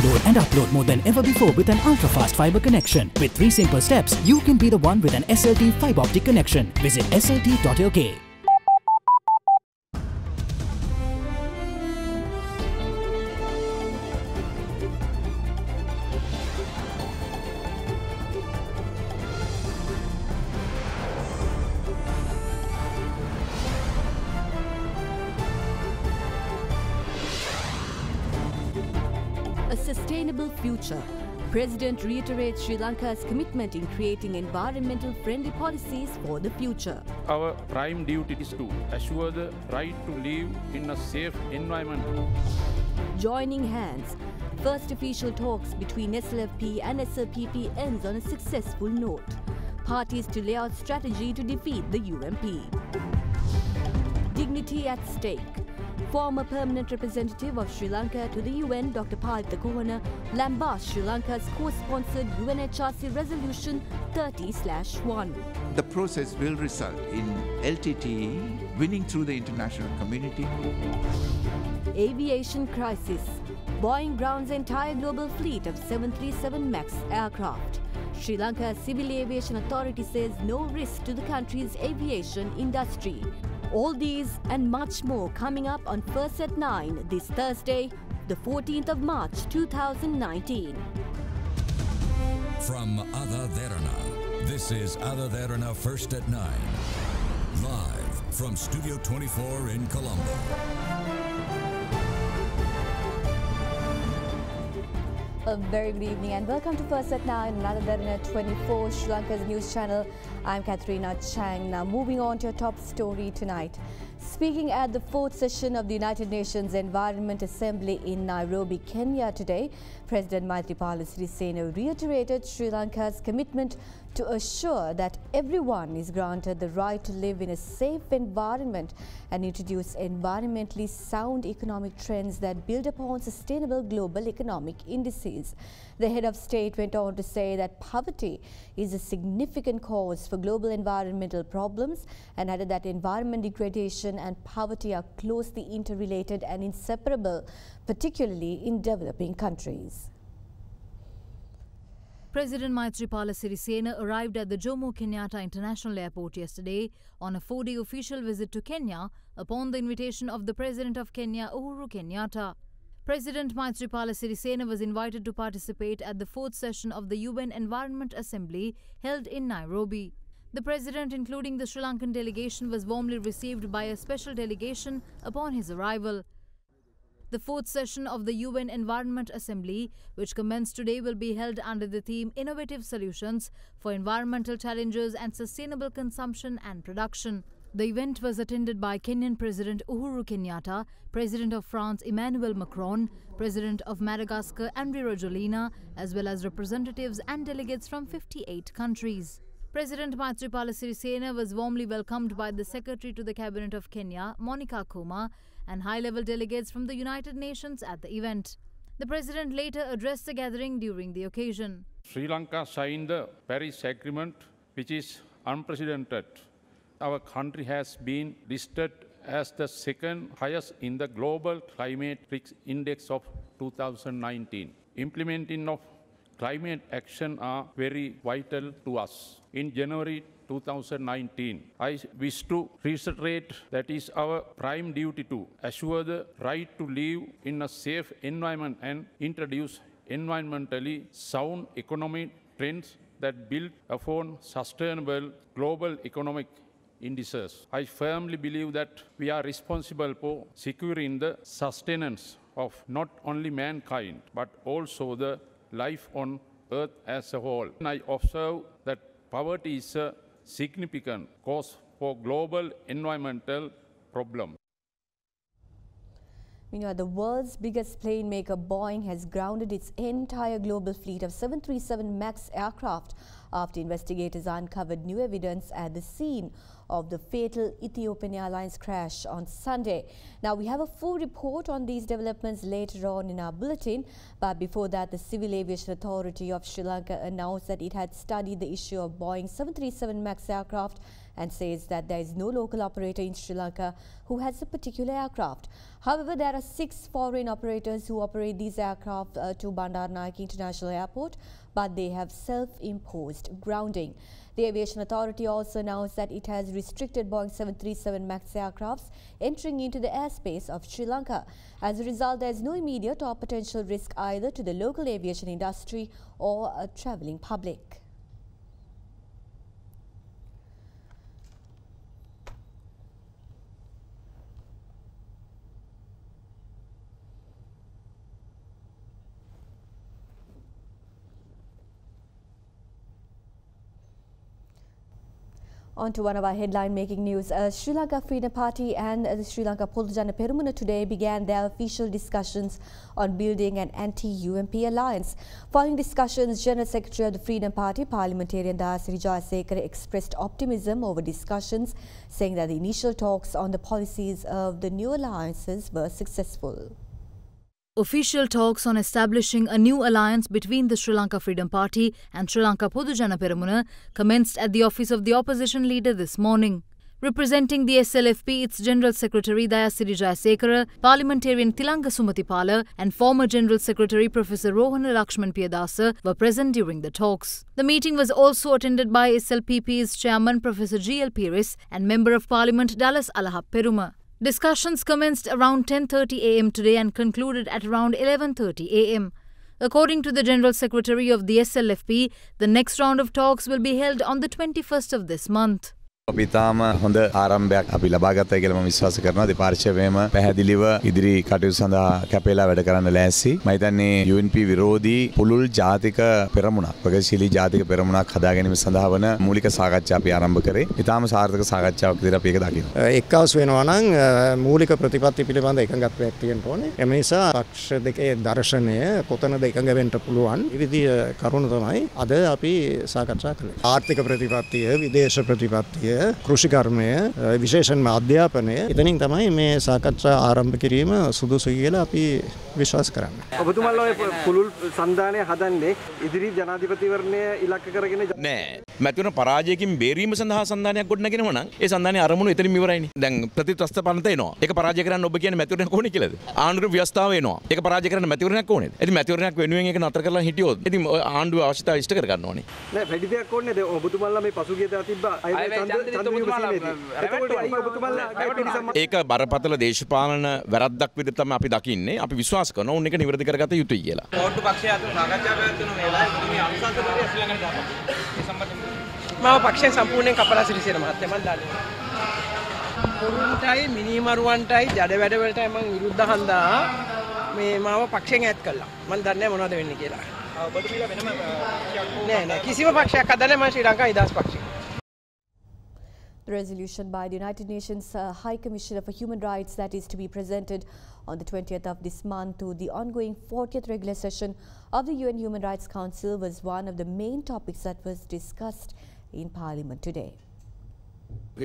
Download and upload more than ever before with an ultra-fast fiber connection. With 3 simple steps, you can be the one with an SLT fiber optic connection. Visit slt.lk. A sustainable future. President reiterates Sri Lanka's commitment in creating environmental-friendly policies for the future. Our prime duty is to assure the right to live in a safe environment. Joining hands. First official talks between SLFP and SLPP ends on a successful note. Parties to lay out strategy to defeat the UMP. Dignity at stake. Former permanent representative of Sri Lanka to the UN, Dr. Palitha Kohana, lambasted Sri Lanka's co-sponsored UNHRC Resolution 30/1. The process will result in LTTE winning through the international community. Aviation crisis. Boeing grounds entire global fleet of 737 MAX aircraft. Sri Lanka Civil Aviation Authority says no risk to the country's aviation industry. All these and much more coming up on First at 9 this Thursday, the 14th of March 2019. From AdaDerana, this is AdaDerana First at 9. Live from Studio 24 in Colombo. A very good evening and welcome to First at 9, AdaDerana 24, Sri Lanka's news channel. I'm Katharina Chang. Now moving on to your top story tonight. Speaking at the 4th session of the United Nations Environment Assembly in Nairobi, Kenya today, President Maithripala Sirisena reiterated Sri Lanka's commitment to assure that everyone is granted the right to live in a safe environment and introduce environmentally sound economic trends that build upon sustainable global economic indices. The head of state went on to say that poverty is a significant cause for global environmental problems and added that environment degradation and poverty are closely interrelated and inseparable, particularly in developing countries. President Maithripala Sirisena arrived at the Jomo Kenyatta International Airport yesterday on a 4-day official visit to Kenya upon the invitation of the President of Kenya, Uhuru Kenyatta. President Maithripala Sirisena was invited to participate at the 4th session of the UN Environment Assembly held in Nairobi. The President, including the Sri Lankan delegation, was warmly received by a special delegation upon his arrival. The 4th session of the UN Environment Assembly, which commenced today, will be held under the theme Innovative Solutions for Environmental Challenges and Sustainable Consumption and Production. The event was attended by Kenyan President Uhuru Kenyatta, President of France Emmanuel Macron, President of Madagascar Andry Rajoelina, as well as representatives and delegates from 58 countries. President Maithripala Sirisena was warmly welcomed by the Secretary to the Cabinet of Kenya, Monica Kuma, and high-level delegates from the United Nations at the event. The President later addressed the gathering during the occasion. Sri Lanka signed the Paris Agreement, which is unprecedented. Our country has been listed as the second highest in the Global Climate Risk Index of 2019. Implementing of climate action are very vital to us. In January 2019, I wish to reiterate that is our prime duty to assure the right to live in a safe environment and introduce environmentally sound economic trends that build upon sustainable global economic indices. I firmly believe that we are responsible for securing the sustenance of not only mankind but also the life on Earth as a whole. And I observe that poverty is a significant cause for global environmental problems. Meanwhile, the world's biggest plane maker Boeing has grounded its entire global fleet of 737 MAX aircraft after investigators uncovered new evidence at the scene of the fatal Ethiopian Airlines crash on Sunday. Now, we have a full report on these developments later on in our bulletin, but before that, the Civil Aviation Authority of Sri Lanka announced that it had studied the issue of Boeing 737 MAX aircraft and says that there is no local operator in Sri Lanka who has a particular aircraft. However, there are 6 foreign operators who operate these aircraft to Bandaranaike International Airport, but they have self-imposed grounding. The Aviation Authority also announced that it has restricted Boeing 737 MAX aircrafts entering into the airspace of Sri Lanka. As a result, there is no immediate or potential risk either to the local aviation industry or a travelling public. On to one of our headline-making news. Sri Lanka Freedom Party and the Sri Lanka Podujana Peramuna today began their official discussions on building an anti-UMP alliance. Following discussions, General Secretary of the Freedom Party, Parliamentarian Dasiri Jayasekara, expressed optimism over discussions, saying that the initial talks on the policies of the new alliances were successful. Official talks on establishing a new alliance between the Sri Lanka Freedom Party and Sri Lanka Podujana Peramuna commenced at the office of the opposition leader this morning. Representing the SLFP, its General Secretary Dayasiri Jayasekara, Parliamentarian Tilanga Sumathipala and former General Secretary Professor Rohana Lakshman Piyadasa were present during the talks. The meeting was also attended by SLPP's Chairman Professor G.L. Pires and Member of Parliament Dallas Alahap Peruma. Discussions commenced around 10:30 a.m. today and concluded at around 11:30 a.m. According to the General Secretary of the SLFP, the next round of talks will be held on the 21st of this month. අපි තාම හොඳ ආරම්භයක් අපි ලබා ගත්තා කියලා මම විශ්වාස කරනවා. දෙපාර්ශ්වයේම පැහැදිලිව ඉදිරි කටයුතු සඳහා කැපෙලා වැඩ කරන්න ලෑස්ති. මම හිතන්නේ UNP විරෝධී පුළුල් ජාතික පෙරමුණක්, ප්‍රගතිශීලී ජාතික පෙරමුණක් හදා ගැනීම සඳහා වන මූලික සාකච්ඡා අපි ආරම්භ කරේ. ඊටාම සාර්ථක සාකච්ඡාවක් විදිහට අපි ඒක දකිනවා. එක්කවස් වෙනවා නම් මූලික ප්‍රතිපත්ති පිළිබඳ එකඟත්වයක් තියෙන්න ඕනේ. එම නිසා පක්ෂ දෙකේ දර්ශනය කොතනද එකඟ වෙන්න පුළුවන්. මේ විදිය කරුණ තමයි අද අපි සාකච්ඡා කළේ. ආර්ථික ප්‍රතිපත්තිය, විදේශ ප්‍රතිපත්තිය, කෘෂි කර්මය, විශේෂයෙන්ම අධ්‍යාපනය, එතනින් තමයි මේ සාකච්ඡා ආරම්භ කිරීම සුදුසු කියලා අපි විශ්වාස කරන්නේ. ඔබතුමාලා ඔය පුළුල් සන්දානය හදන්නේ ඉදිරි ජනාධිපතිවරණය ඉලක්ක කරගෙන නෑ. මැතිවරණ පරාජයකින් බේරීම සඳහා සන්දානයක් ගොඩනගෙනවා නම් ඒ සන්දානයේ අරමුණු එතනින් ඉවරයිනේ. දැන් ප්‍රතිත්වස්ත පනත එනවා. ඒක පරාජය කරන්න ඔබ කියන්නේ මැතිවරණයක් ඕනේ කියලාද? ආණ්ඩුවේ ව්‍යවස්ථාව එනවා. ඒක පරාජය කරන්න මැතිවරණයක් ඕනේද? ඉතින් මැතිවරණයක් වෙනුවෙන් ඒක නතර කරලා හිටියොත් ඉතින් ආණ්ඩුවේ අවශ්‍යතාවය ඉෂ්ට කර ගන්න ඕනේ. නෑ වැඩි දෙයක් ඕනේ. දැන් ඔබතුමාලා මේ පසුගිය දා තිබ්බා ඒක බරපතල දේශපාලන වැරද්දක් විදිහට තමයි අපි දකින්නේ. අපි විශ්වාස කරනවා උන් එක නිවැරදි කරගත යුතුයි කියලා. කෝට්ටු පක්ෂය අතර සාකච්ඡා පැවැත්වෙන වෙලාවේ මේ අනුශාසනකාරය ශ්‍රී ලංකාවට දාපන්. මේ සම්බන්ධයෙන් මම පක්ෂයෙන් සම්පූර්ණයෙන් කපලා සිරිසේන මහත්තයා මම දාන්නේ. පොරුන්ටයි මිනිමරුවන්ටයි ජඩ වැඩ වලටයි මම විරුද්ධ හන්දා මේ මාව පක්ෂයෙන් ඈත් කළා. මම දන්නේ නැහැ මොනවද වෙන්නේ කියලා. ඔබතුමීලා වෙනම නෑ කිසිම පක්ෂයක් හදන්නේ මම ශ්‍රී ලංකා නිදහස් පක්ෂය. The resolution by the United Nations High Commissioner for Human Rights that is to be presented on the 20th of this month to the ongoing 40th regular session of the UN Human Rights Council was one of the main topics that was discussed in Parliament today.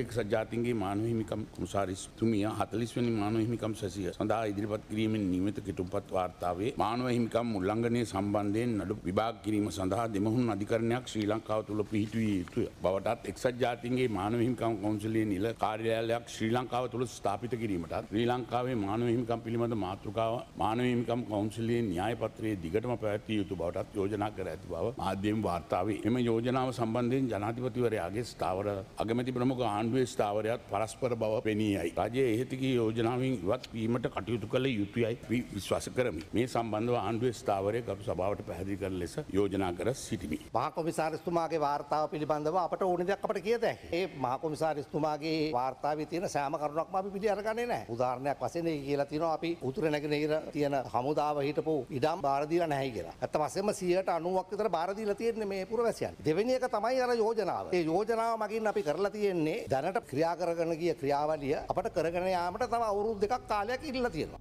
එක්සත් ජාතීන්ගේ මානව හිමිකම් කොමසාරිස්තුමිය 40 වෙනි මානව හිමිකම් සැසිය සඳහා ඉදිරිපත් කිරීමෙන් නියමිත කෙටුම්පත් වාර්තාවේ මානව හිමිකම් උල්ලංඝනය සම්බන්ධයෙන් නඩු විභාග කිරීම සඳහා දෙමහුන් අධිකරණයක් ශ්‍රී ලංකාව තුළ පිහිටුවිය යුතුය බවටත් එක්සත් ජාතීන්ගේ මානව හිමිකම් කවුන්සිලයේ නිල කාර්යාලයක් ශ්‍රී ලංකාව තුළ ස්ථාපිත කිරීමටත් ශ්‍රී ලංකාවේ මානව හිමිකම් පිළිබඳ මාතෘකාව මානව හිමිකම් කවුන්සිලයේ න්‍යාය පත්‍රයේ දිගටම පැවැත්විය යුතු බවටත් යෝජනා කර ඇති බව මාධ්‍යම වාර්තාවේ එම යෝජනාව සම්බන්ධයෙන් ජනාධිපතිවරයාගේ ස්ථාවර අගමැති ප්‍රමුඛ ආණ්ඩුවේ ස්ථාවරයත් පරස්පර බව පෙනී යයි. රජයේ එහෙතිකී යෝජනාවෙන් ඉවත් වීමට කටයුතු කළ යුතුයයි විශ්වාස කරමි. මේ සම්බන්ධව ආණ්ඩුවේ ස්ථාවරය ගරු සභාවට පැහැදිලි කරන ලෙස යෝජනා කර සිටිමි. මහා කොමසාරිස්තුමාගේ වාර්තාව පිළිබඳව අපට ඕන දෙයක් අපට කියත හැකියි. ඒ මහා කොමසාරිස්තුමාගේ වාර්තාවේ තියෙන සෑම කරුණක්ම අපි පිළි අරගන්නේ නැහැ. උදාහරණයක් වශයෙන් ඒක කියලා තියෙනවා අපි උතුර නැගෙනහිර තියෙන හමුදාව හිටපු ඉඩම් බාර දීලා නැහැ කියලා. ඇත්ත වශයෙන්ම 90% විතර බාර දීලා තියෙන්නේ මේ පුරවැසියන්. දෙවෙනි එක තමයි අර යෝජනාව. ඒ යෝජනාව මගින් අපි කරලා තියෙන්නේ දැනට ක්‍රියා කරගෙන ගිය ක්‍රියාවලිය අපට කරගෙන යාමට තව අවුරුදු දෙකක් කාලයක් ඉල්ලලා තියෙනවා.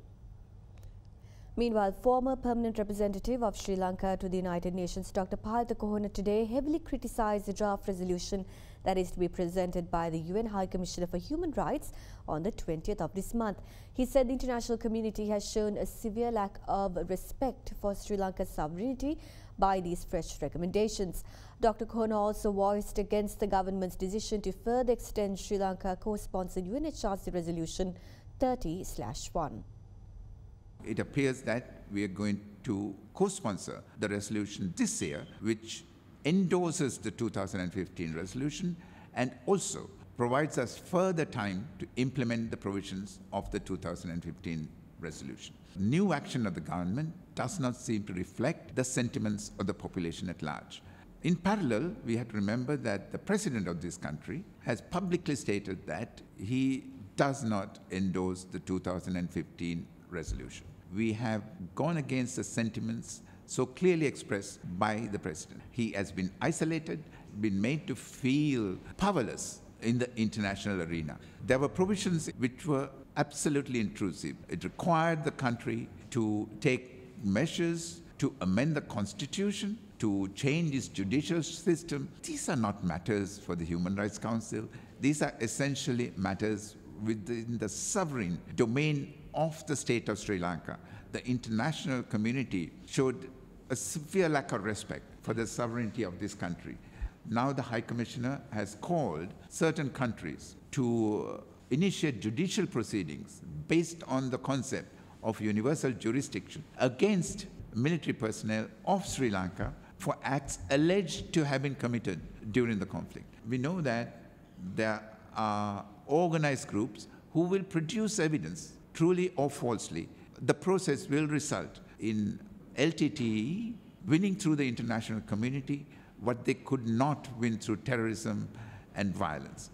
Meanwhile, former permanent representative of Sri Lanka to the United Nations, Dr. Pahitha Kohona, today heavily criticised the draft resolution that is to be presented by the UN High Commissioner for Human Rights on the 20th of this month. He said the international community has shown a severe lack of respect for Sri Lanka's sovereignty by these fresh recommendations. Dr. Kohona also voiced against the government's decision to further extend Sri Lanka co-sponsored UNHRC resolution 30/1. It appears that we are going to co-sponsor the resolution this year, which endorses the 2015 resolution and also provides us further time to implement the provisions of the 2015 resolution. New action of the government does not seem to reflect the sentiments of the population at large. In parallel, we have to remember that the president of this country has publicly stated that he does not endorse the 2015 resolution. We have gone against the sentiments so clearly expressed by the president. He has been isolated, been made to feel powerless in the international arena. There were provisions which were absolutely intrusive. It required the country to take measures to amend the constitution, to change its judicial system. These are not matters for the Human Rights Council. These are essentially matters within the sovereign domain of the state of Sri Lanka. The international community showed a severe lack of respect for the sovereignty of this country. Now the High Commissioner has called certain countries to initiate judicial proceedings based on the concept of universal jurisdiction against military personnel of Sri Lanka for acts alleged to have been committed during the conflict. We know that there are organized groups who will produce evidence, truly or falsely. The process will result in LTTE winning through the international community what they could not win through terrorism and violence.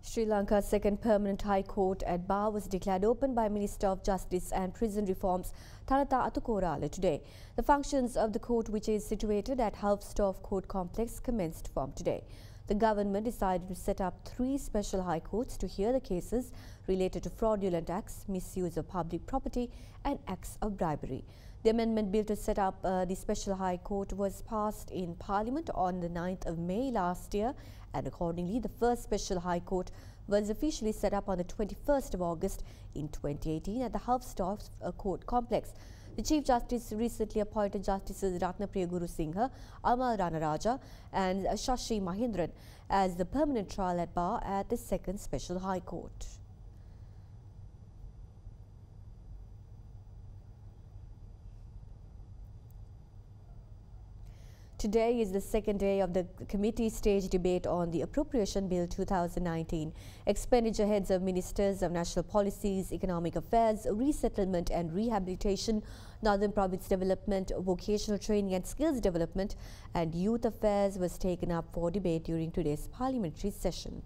Sri Lanka's second permanent High Court at Bar was declared open by Minister of Justice and Prison Reforms Thanata Atukorala today. The functions of the court, which is situated at Halfstorf Court Complex, commenced from today. The government decided to set up 3 special high courts to hear the cases related to fraudulent acts, misuse of public property and acts of bribery. The amendment bill to set up the special high court was passed in Parliament on the 9th of May last year, and accordingly the first special high court was officially set up on the 21st of August in 2018 at the Halfstorf Court Complex. The Chief Justice recently appointed Justices Ratnapriya Gurusinghe, Amal Ranaraja and Shashi Mahindran as the permanent trial at bar at the second Special High Court. Today is the second day of the committee stage debate on the Appropriation Bill 2019. Expenditure heads of Ministers of National Policies, Economic Affairs, Resettlement and Rehabilitation, Northern Province Development, Vocational Training and Skills Development and Youth Affairs was taken up for debate during today's parliamentary session.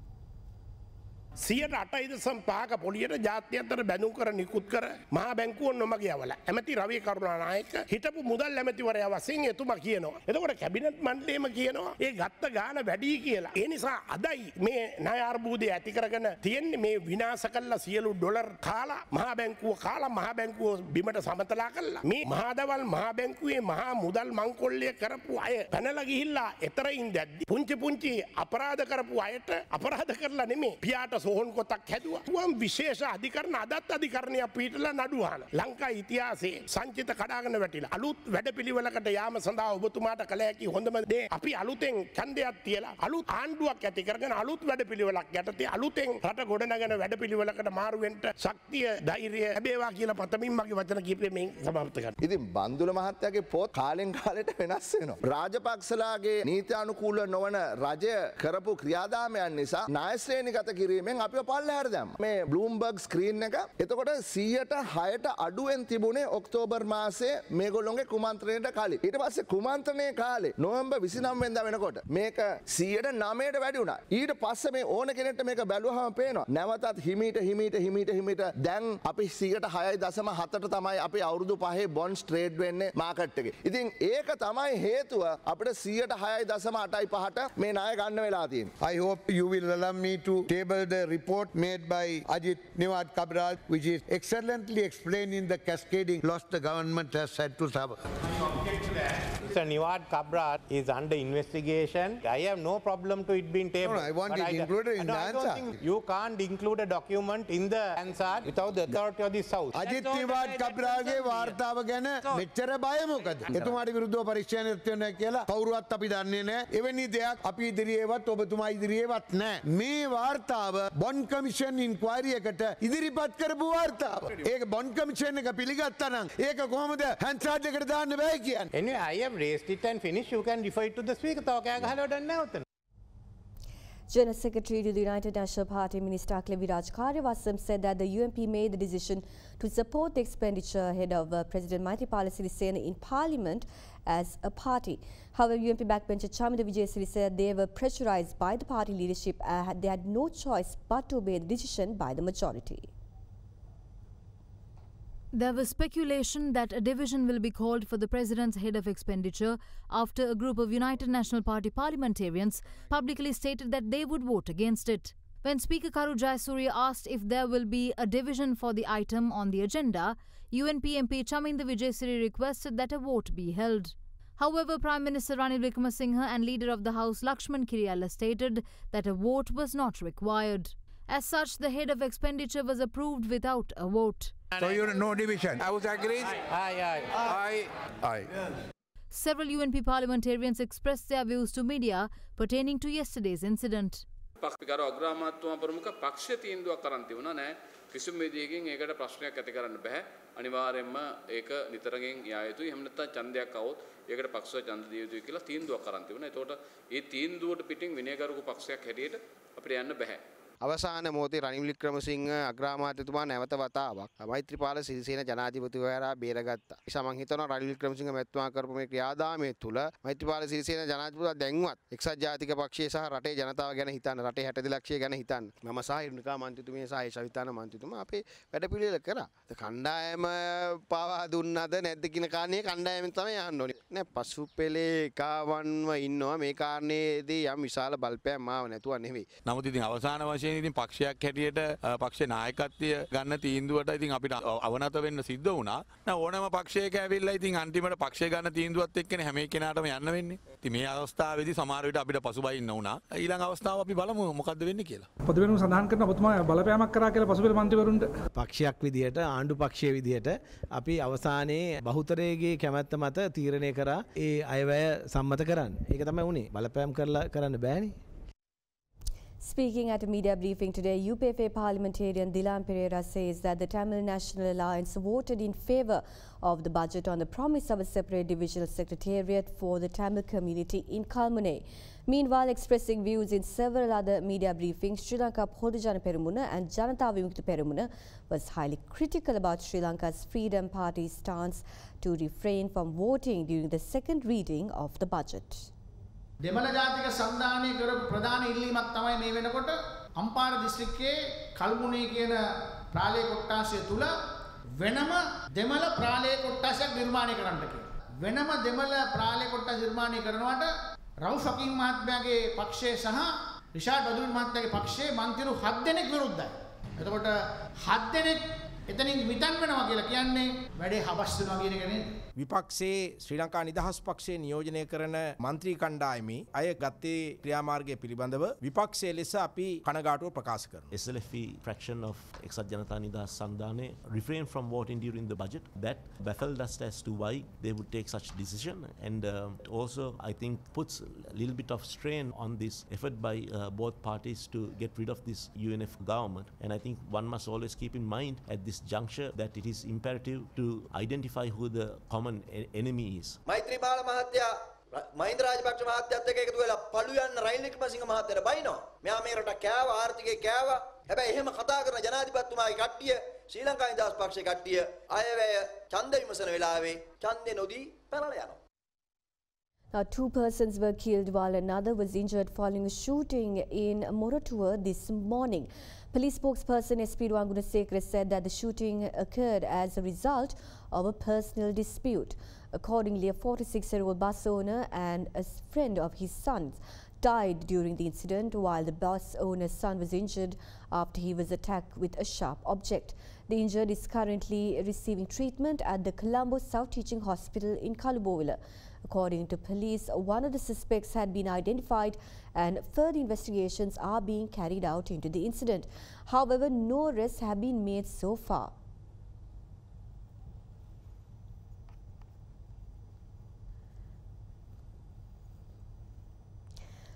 108.5 පොලියට ජාත්‍ය අතර බැඳුම් කර නිකුත් කර මහා බැංකුව නොමග යවලා ඇමති රවී කරුණානායක හිටපු මුදල් ඇමතිවරයා වශයෙන් එතුමා කියනවා. එතකොට කැබිනට් මණ්ඩලයම කියනවා ඒ ගත්ත ගාන වැඩි කියලා. ඒ නිසා අදයි මේ ණය අර්බුදය ඇති කරගෙන තියෙන්නේ මේ විනාශ කළා සියලු ඩොලර් කාලා මහා බැංකුව කාලා මහා බැංකුව බිමට සමතලා කළා. මේ මහදවල් මහා බැංකුවේ මහා මුදල් මංකොල්ලය කරපු අය පැනලා ගිහිල්ලා එතරින් දැද්දි පුංචි අපරාධ කරපු අයට අපරාධ කරලා නෙමෙයි පියාට සෝහන් කොටක් හැදුවා. තුම් විශේෂ අධිකරණ අදත් අධිකරණයක් පිටලා නඩුවහන. ලංකා ඉතිහාසයේ සංචිත කඩාගෙන වැටිලා අලුත් වැඩපිළිවෙලකට යාම සඳහා ඔබතුමාට කළ හැකි හොඳම දේ අපි අලුතෙන් ඡන්දයක් තියලා අලුත් ආණ්ඩුවක් ඇති කරගෙන අලුත් වැඩපිළිවෙලක් යටතේ අලුතෙන් රට ගොඩනගන වැඩපිළිවෙලකට මාරු වෙන්න ශක්තිය ධෛර්යය ලැබේවා කියලා පතමින් මගේ වචන කිපේ මේ සමාප්ත කරනවා. ඉතින් බන්දුල මහත්තයාගේ පොත් කාලෙන් කාලෙට වෙනස් වෙනවා. රාජපක්ෂලාගේ නීති අනුකූල නොවන රජය කරපු ක්‍රියාදාමයන් නිසා ණය ශ්‍රේණිගත කිරීමෙන් අපිව පල්ලෙහාට දැම්මා. මේ බ්ලූම්බර්ග් ස්ක්‍රීන් එක එතකොට 100%ට අඩුවෙන් තිබුණේ ඔක්තෝබර් මාසයේ මේගොල්ලෝගේ කුමන්ත්‍රණයට කලින්. ඊට පස්සේ කුමන්ත්‍රණයේ කාලේ නොවැම්බර් 29 වෙනිදා වෙනකොට මේක 100%ට වැඩි වුණා. ඊට පස්සේ මේ ඕන කෙනෙක්ට මේක බැලුවහම පේනවා. නැවතත් හිමීට දැන් අපි 106.7ට තමයි අපි අවුරුදු 5 බොන්ඩ්ස් ට්‍රේඩ් වෙන්නේ මාකට් එකේ. ඉතින් ඒක තමයි හේතුව අපිට 106.85ට මේ ණය ගන්න වෙලා තියෙන්නේ. I hope you will allow me to table the a report made by Ajit Niwad Kabral, which is excellently explaining the cascading loss the government has had to suffer. Mr. Niwad Kabral is under investigation. I have no problem to it being tabled. No, I want it included in the I don't answer. think you can't include a document in the answer without the authority of this house. Ajit Niwad Kabralගේ වාර්තාව ගැන මෙච්චර බය මොකද? එතුමාට විරුද්ධව පරීක්ෂණයක් තියෙනවා කියලා කවුරුවත් අපි දන්නේ නැහැ. එවැනි දෙයක් අපි ඉදිරියේවත් ඔබතුමා ඉදිරියේවත් නැහැ. මේ වාර්තාව බොන්ඩ් කමිෂන් ඉන්ක්වයරි එකට ඉදිරිපත් කරපු වාර්තාව. ඒක බොන්ඩ් කමිෂන් එක පිළිගත්තා නම් ඒක කොහොමද හැන්ඩ්සාඩ් එකට දාන්න බෑ කියන්නේ? Anyway, I have raised it and finished. You can refer it to the speaker. තව කෑ ගහලා වැඩක් නැහැ උතන. General Secretary to the United National Party, Minister Akleviraj Karyawasam, said that the UNP made the decision to support the expenditure ahead of President Maithripala Sirisena in Parliament as a party. However, UNP backbencher Chaminda Vijayasiri said they were pressurized by the party leadership and they had no choice but to obey the decision by the majority. There was speculation that a division will be called for the President's head of expenditure after a group of United National Party parliamentarians publicly stated that they would vote against it. When Speaker Karu Jayasuriya asked if there will be a division for the item on the agenda, UNP MP Chaminda Vijayasiri requested that a vote be held. However, Prime Minister Ranil Wickremesinghe and Leader of the House Lakshman Kiriyala stated that a vote was not required. As such, the head of expenditure was approved without a vote. So you're no division. House agrees? Aye. Several UNP parliamentarians expressed their views to media pertaining to yesterday's incident. පක්ෂිකරු අග්‍රාමාත්‍යතුමා ප්‍රමුඛ පක්ෂ තීන්දුවක් කරන් තිබුණා නෑ කිසිම විදියකින් ඒකට ප්‍රශ්නයක් ඇති කරන්න බෑ අනිවාර්යයෙන්ම ඒක නිතරගෙන් යා යුතුයි එහෙම නැත්නම් ඡන්දයක් આવොත් ඒකට පක්ෂව ඡන්ද දිය යුතුයි කියලා තීන්දුවක් කරන් තිබුණා. ඒතකොට ඒ තීන්දුවට පිටින් විනයගරුක පක්ෂයක් හැටියට අපිට යන්න බෑ. අවසාන මොහොතේ රනිල් වික්‍රමසිංහ අග්‍රාමාත්‍යතුමා නැවත වතාවක් මෛත්‍රීපාල සිරිසේන ජනාධිපතිවරයා බේරගත්තා. ඒ නිසා මම හිතනවා රනිල් වික්‍රමසිංහ මැතිතුමා කරපු මේ ක්‍රියාදාමයේ තුල මෛත්‍රීපාල සිරිසේන ජනාධිපතිතුමා දැන්වත් එක්සත් ජාතික පක්ෂය සහ රටේ ජනතාව ගැන හිතන්න, රටේ 62 ලක්ෂය ගැන හිතන්න. මම සහ ඉරුණිකා මන්ත්‍රීතුමිය සහ ශවිතාන මන්ත්‍රීතුමා අපේ වැඩපිළිවෙල කරා. කණ්ඩායම පාවා දුන්නද නැද්ද කියන කාරණේ කණ්ඩායමෙන් තමයි අහන්න ඕනේ. නෑ පසු පෙළේ කාවන්ව ඉන්නවා මේ කාරණේදී යම් විශාල බලපෑම් ආව නැතුව නෙවෙයි. නමුත් ඉතින් අවසාන වශයෙන් ඉතින් පක්ෂයක් හැටියට පක්ෂ නායකත්වය ගන්න තීන්දුවට ඉතින් අපිට අවනත වෙන්න සිද්ධ වුණා. ඕනම පක්ෂයක ඇවිල්ලා ඉතින් අන්තිමට පක්ෂය ගන්න තීන්දුවත් එක්කනේ හැම කෙනාටම යන්න වෙන්නේ. ඉතින් මේ අවස්ථාවේදී සමහර විට අපිට පසුබයින්න වුණා. ඊළඟ අවස්ථාව අපි බලමු මොකද්ද වෙන්නේ කියලා. පොදුවෙනුම සඳහන් කරන ඔබතුමා බලපෑමක් කරා කියලා පසුබිම මන්ත්‍රීවරුන්ට පක්ෂයක් විදියට ආණ්ඩු පක්ෂයේ විදියට අපි අවසානයේ බහුතරයේ කැමැත්ත මත තීරණය කරා ඒ අයවැය සම්මත කරන්න. ඒක තමයි උනේ. බලපෑම් කරලා කරන්න බෑනේ. Speaking at a media briefing today, UPFA parliamentarian Dilan Pereira says that the Tamil National Alliance voted in favour of the budget on the promise of a separate divisional secretariat for the Tamil community in Kalmune. Meanwhile, expressing views in several other media briefings, Sri Lanka Podujana Peramuna and Janata Vimukta Peramuna was highly critical about Sri Lanka's Freedom Party's stance to refrain from voting during the second reading of the budget. දෙමළ ජාතික සන්ධානයේ කරපු ප්‍රධාන ඉල්ලීමක් තමයි මේ වෙනකොට අම්පාර දිස්ත්‍රික්කයේ කල්මුණේ කියන ප්‍රාලේ කොට්ටාසය තුල වෙනම දෙමළ ප්‍රාලේ කොට්ටාසයක් නිර්මාණය කරන්න කියලා. වෙනම දෙමළ ප්‍රාලේ කොට්ටාස නිර්මාණය කරනවට රවුෆ් හකිම් මහත්මයාගේ පක්ෂය සහ රිෂාඩ් බදුල් මහත්මයාගේ පක්ෂයේ මන්ත්‍රීවරු 7 දෙනෙක් විරුද්ධයි. එතකොට 7 දෙනෙක් එතනින් විතන් වෙනවා කියලා කියන්නේ වැඩේ හබස් වෙනවා කියන එක නේද? විපක්ෂයේ ශ්‍රී ලංකා නිදහස් පක්ෂයේ නියෝජනය කරන මන්ත්‍රී කණ්ඩායමේ අය ගත්තේ ක්‍රියාමාර්ගය පිළිබඳව විපක්ෂයේ ලෙස අපි කනගාටුව ප්‍රකාශ කරනවා. SLFE fraction of Eksat Janata Nidahas Sandhane refrained from voting during the budget. That baffled us as to why they would take such decision, and also I think puts a little bit of strain on this effort by both parties to get rid of this UNF government. And I think one must always keep in mind at this juncture that it is imperative to identify who the common enemy is. Maithripala මහත්තයා මහින්ද රාජපක්ෂ මහත්තයත් එක්ක එකතු වෙලා පළු යන රනිල් වික්‍රමසිංහ මහත්තයාට බයිනවා. මෙයා මේ රට කෑවා ආර්ථිකේ කෑවා. හැබැයි එහෙම කතා කරන ජනාධිපතිතුමාගේ කට්ටිය ශ්‍රී ලංකා නිදහස් පක්ෂයේ කට්ටිය අයවැය ඡන්ද විමසන වෙලාවේ ඡන්දේ නොදී පැනලා යනවා. Now, 2 persons were killed while another was injured following a shooting in Moratuwa this morning. Police spokesperson SP Ruwangunasekara said that the shooting occurred as a result of a personal dispute. Accordingly, a 46-year-old bus owner and a friend of his son's died during the incident, while the bus owner's son was injured after he was attacked with a sharp object. The injured is currently receiving treatment at the Colombo South Teaching Hospital in Kalubowila. According to police, one of the suspects had been identified and further investigations are being carried out into the incident. However, no arrests have been made so far.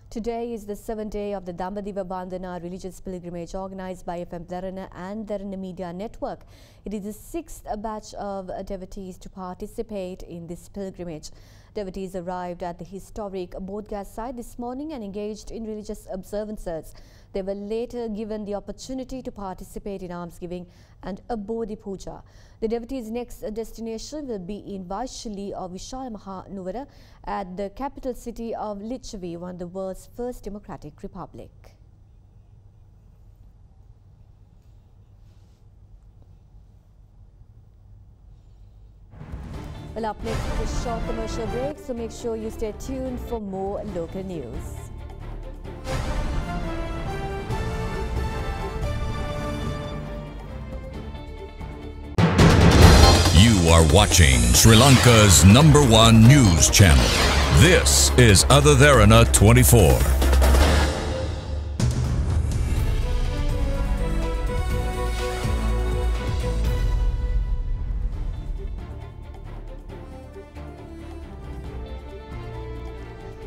Today is the 7th day of the Dambadiva Bandhana religious pilgrimage organized by AdaDerana and Derana Media Network. It is the 6th batch of devotees to participate in this pilgrimage. Devotees arrived at the historic Bodhgas site this morning and engaged in religious observances. They were later given the opportunity to participate in almsgiving and a Bodhi Puja. The devotees' next destination will be in Vaishali or Vishal Mahanuvara at the capital city of Lichavi, one of the world's first democratic republic. Well, up next is a short commercial break, so make sure you stay tuned for more local news. You are watching Sri Lanka's #1 news channel. This is AdaDerana 24.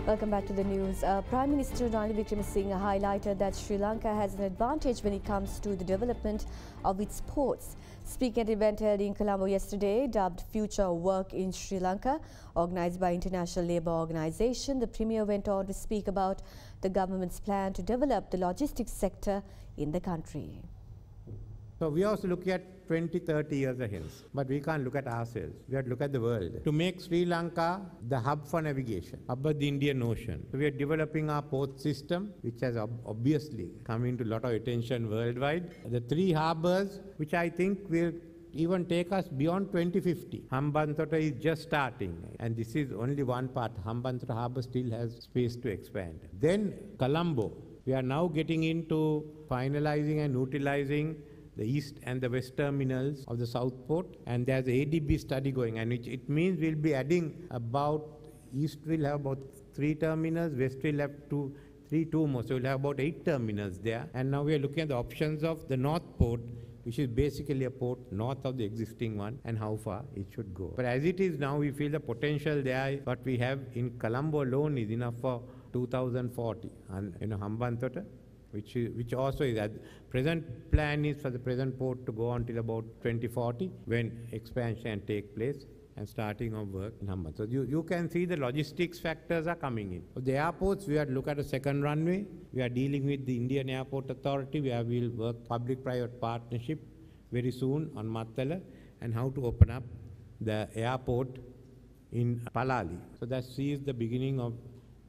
Welcome back to the news. Prime Minister Ranil Wickremesinghe highlighted that Sri Lanka has an advantage when it comes to the development of its ports. Speaking at an event held in Colombo yesterday, dubbed Future Work in Sri Lanka, organised by International Labour Organisation, the Premier went on to speak about the government's plan to develop the logistics sector in the country. So we also look at 20, 30 years ahead, but we can't look at ourselves. We have to look at the world. To make Sri Lanka the hub for navigation, above the Indian Ocean. So we are developing our port system, which has obviously come into a lot of attention worldwide. The 3 harbours, which I think will even take us beyond 2050. Hambantota is just starting, and this is only one part. Hambantota harbour still has space to expand. Then Colombo, we are now getting into finalizing and utilizing the east and the west terminals of the south port, and there's an ADB study going, and it means we'll be adding about, east will have about 3 terminals, west will have 2 more, so we'll have about 8 terminals there. And now we are looking at the options of the north port, which is basically a port north of the existing one, and how far it should go. But as it is now, we feel the potential there, what we have in Colombo alone is enough for 2040, and Hambantota, which also is at present plan is for the present port to go until about 2040 when expansion take place and starting of work in Hambantota. So you can see the logistics factors are coming in. For the airports, we have to look at a second runway. We are dealing with the Indian Airport Authority. We'll work public-private partnership very soon on Mattala and how to open up the airport in Palali. So that sees the beginning of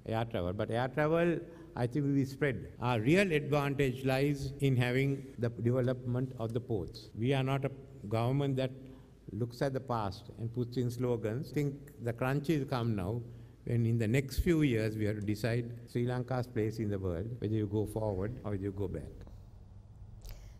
air travel. But air travel, I think we will spread. Our real advantage lies in having the development of the ports. We are not a government that looks at the past and puts in slogans. I think the crunch is come now, when in the next few years we have to decide Sri Lanka's place in the world, whether you go forward or whether you go back.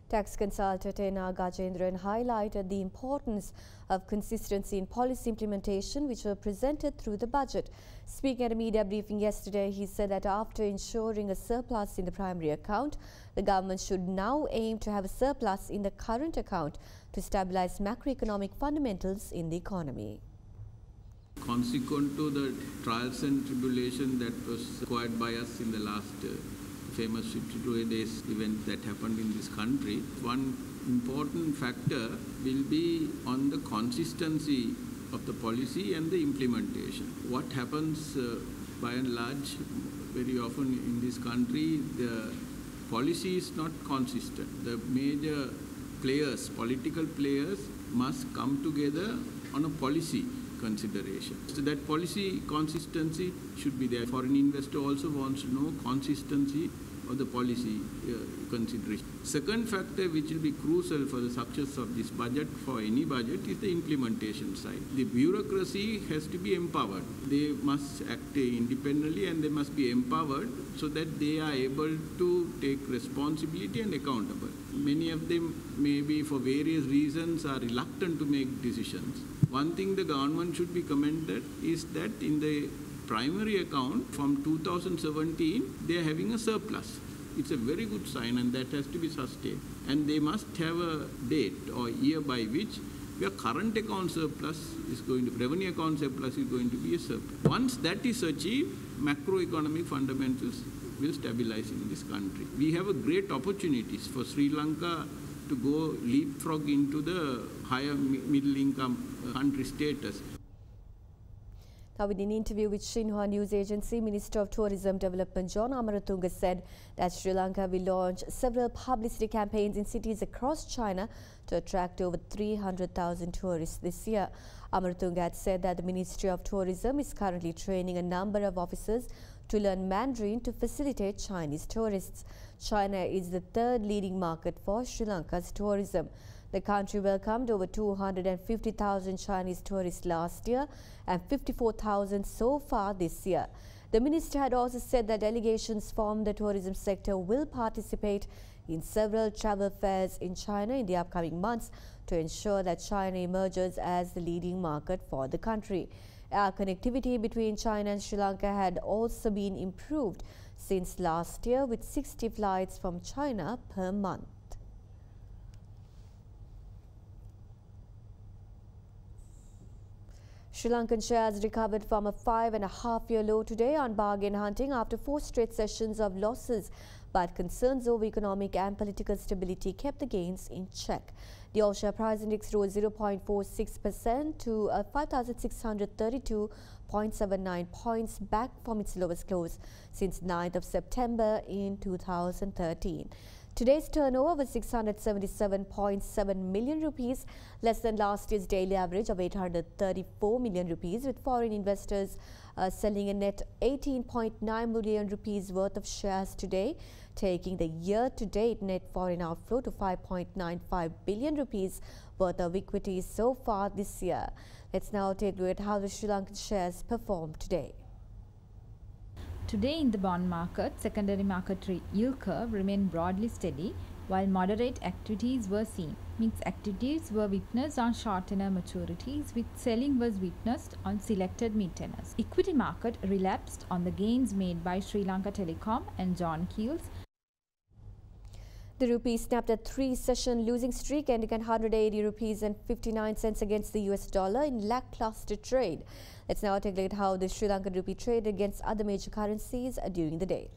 Tax consultant N.R. Gajendran highlighted the importance of consistency in policy implementation, which were presented through the budget. Speaking at a media briefing yesterday, he said that after ensuring a surplus in the primary account, the government should now aim to have a surplus in the current account to stabilize macroeconomic fundamentals in the economy. Consequent to the trials and tribulation that was acquired by us in the last famous 52 days event that happened in this country, one important factor will be on the consistency of the policy and the implementation. What happens by and large very often in this country, the policy is not consistent. The major players, political players, must come together on a policy consideration. So that policy consistency should be there. Foreign investor also wants to know consistency of the policy consideration. Second factor which will be crucial for the success of this budget, for any budget, is the implementation side. The bureaucracy has to be empowered. They must act independently and they must be empowered so that they are able to take responsibility and accountable. Many of them maybe for various reasons are reluctant to make decisions. One thing the government should be commended is that in the primary account from 2017, they are having a surplus. It's a very good sign and that has to be sustained. And they must have a date or year by which your current account surplus is going to, revenue account surplus is going to be a surplus. Once that is achieved, macroeconomic fundamentals will stabilize in this country. We have a great opportunities for Sri Lanka to go leapfrog into the higher middle income country status. Now, in an interview with Xinhua News Agency, Minister of Tourism Development John Amaratunga said that Sri Lanka will launch several publicity campaigns in cities across China to attract over 300,000 tourists this year. Amaratunga had said that the Ministry of Tourism is currently training a number of officers to learn Mandarin to facilitate Chinese tourists. China is the third leading market for Sri Lanka's tourism. The country welcomed over 250,000 Chinese tourists last year and 54,000 so far this year. The minister had also said that delegations from the tourism sector will participate in several travel fairs in China in the upcoming months to ensure that China emerges as the leading market for the country. Air connectivity between China and Sri Lanka had also been improved since last year, with 60 flights from China per month. Sri Lankan shares recovered from a 5.5-year low today on bargain hunting after 4 straight sessions of losses, but concerns over economic and political stability kept the gains in check. The all-share price index rose 0.46% to 5,632.79 points, back from its lowest close since 9th of September in 2013. Today's turnover was 677.7 million rupees, less than last year's daily average of 834 million rupees, with foreign investors selling a net 18.9 million rupees worth of shares today, taking the year-to-date net foreign outflow to 5.95 billion rupees worth of equities so far this year. Let's now take a look at how the Sri Lankan shares performed today. Today in the bond market, secondary market yield curve remained broadly steady, while moderate activities were seen. Mixed activities were witnessed on short-tenor maturities, with selling was witnessed on selected mid-tenors. Equity market relapsed on the gains made by Sri Lanka Telecom and John Keel's. The rupee snapped a 3-session losing streak, ending at 180 rupees and 59 cents against the US dollar in lackluster trade. Let's now take a look at how the Sri Lankan rupee traded against other major currencies during the day.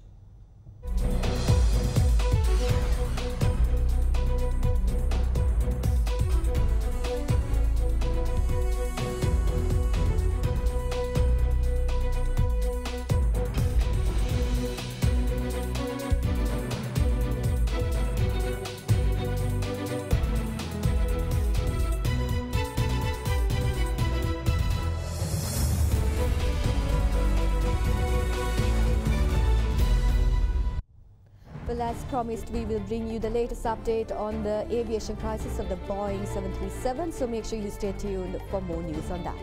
Well, as promised, we will bring you the latest update on the aviation crisis of the Boeing 737, so make sure you stay tuned for more news on that.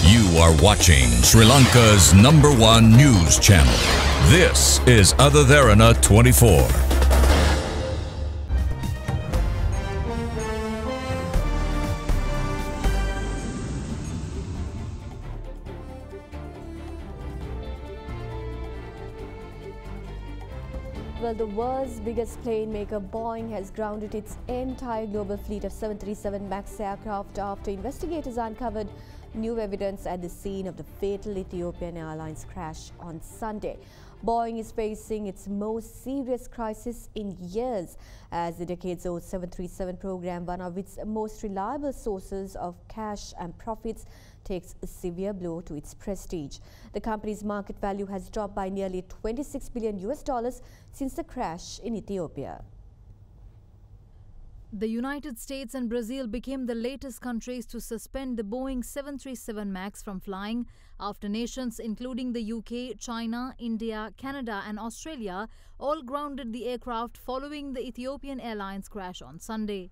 You are watching Sri Lanka's #1 news channel. This is AdaDerana 24. Well, the world's biggest plane maker, Boeing, has grounded its entire global fleet of 737 MAX aircraft after investigators uncovered new evidence at the scene of the fatal Ethiopian Airlines crash on Sunday. Boeing is facing its most serious crisis in years as the decades-old 737 program, one of its most reliable sources of cash and profits, takes a severe blow to its prestige. The company's market value has dropped by nearly $26 billion since the crash in Ethiopia. The United States and Brazil became the latest countries to suspend the Boeing 737 MAX from flying after nations including the UK, China, India, Canada and Australia all grounded the aircraft following the Ethiopian Airlines crash on Sunday.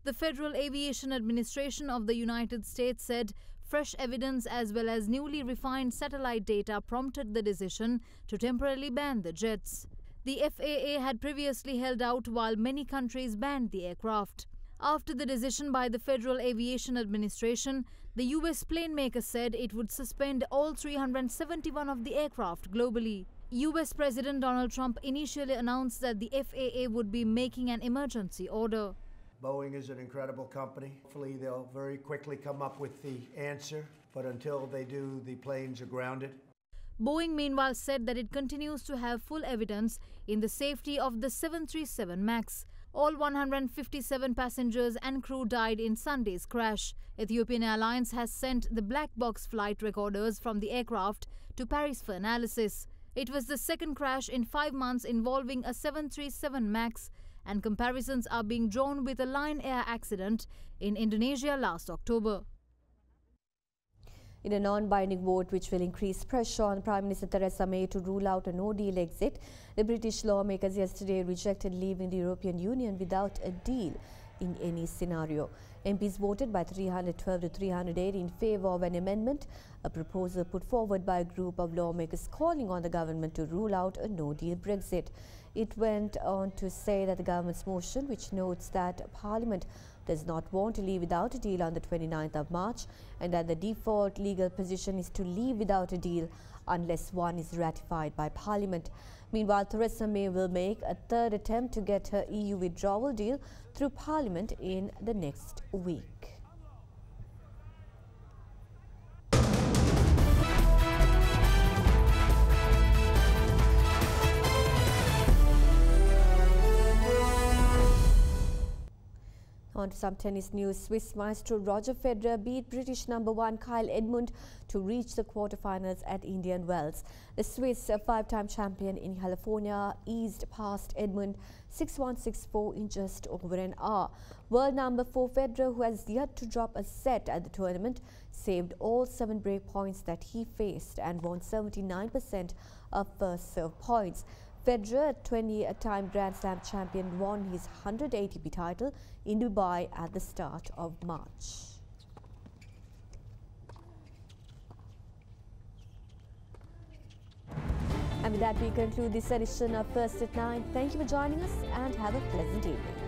The Federal Aviation Administration of the United States said fresh evidence as well as newly refined satellite data prompted the decision to temporarily ban the jets. The FAA had previously held out while many countries banned the aircraft. After the decision by the Federal Aviation Administration, the US planemaker said it would suspend all 371 of the aircraft globally. US President Donald Trump initially announced that the FAA would be making an emergency order. Boeing is an incredible company. Hopefully they'll very quickly come up with the answer, but until they do, the planes are grounded. Boeing meanwhile said that it continues to have full evidence in the safety of the 737 MAX. All 157 passengers and crew died in Sunday's crash. Ethiopian Airlines has sent the black box flight recorders from the aircraft to Paris for analysis. It was the second crash in 5 months involving a 737 MAX, and comparisons are being drawn with a Lion Air accident in Indonesia last October. In a non-binding vote which will increase pressure on Prime Minister Theresa May to rule out a no-deal exit, the British lawmakers yesterday rejected leaving the European Union without a deal in any scenario. MPs voted by 312 to 308 in favour of an amendment, a proposal put forward by a group of lawmakers calling on the government to rule out a no-deal Brexit. It went on to say that the government's motion, which notes that Parliament does not want to leave without a deal on the 29th of March and that the default legal position is to leave without a deal unless one is ratified by Parliament. Meanwhile, Theresa May will make a third attempt to get her EU withdrawal deal through Parliament in the next week. On to some tennis news. Swiss maestro Roger Federer beat British #1 Kyle Edmund to reach the quarterfinals at Indian Wells. The Swiss, five-time champion in California, eased past Edmund 6-1, 6-4 in just over an hour. World #4 Federer, who has yet to drop a set at the tournament, saved all 7 break points that he faced and won 79% of first serve points. Federer, 20-time Grand Slam champion, won his 100 ATP title in Dubai at the start of March. And with that, we conclude this edition of First at 9. Thank you for joining us and have a pleasant evening.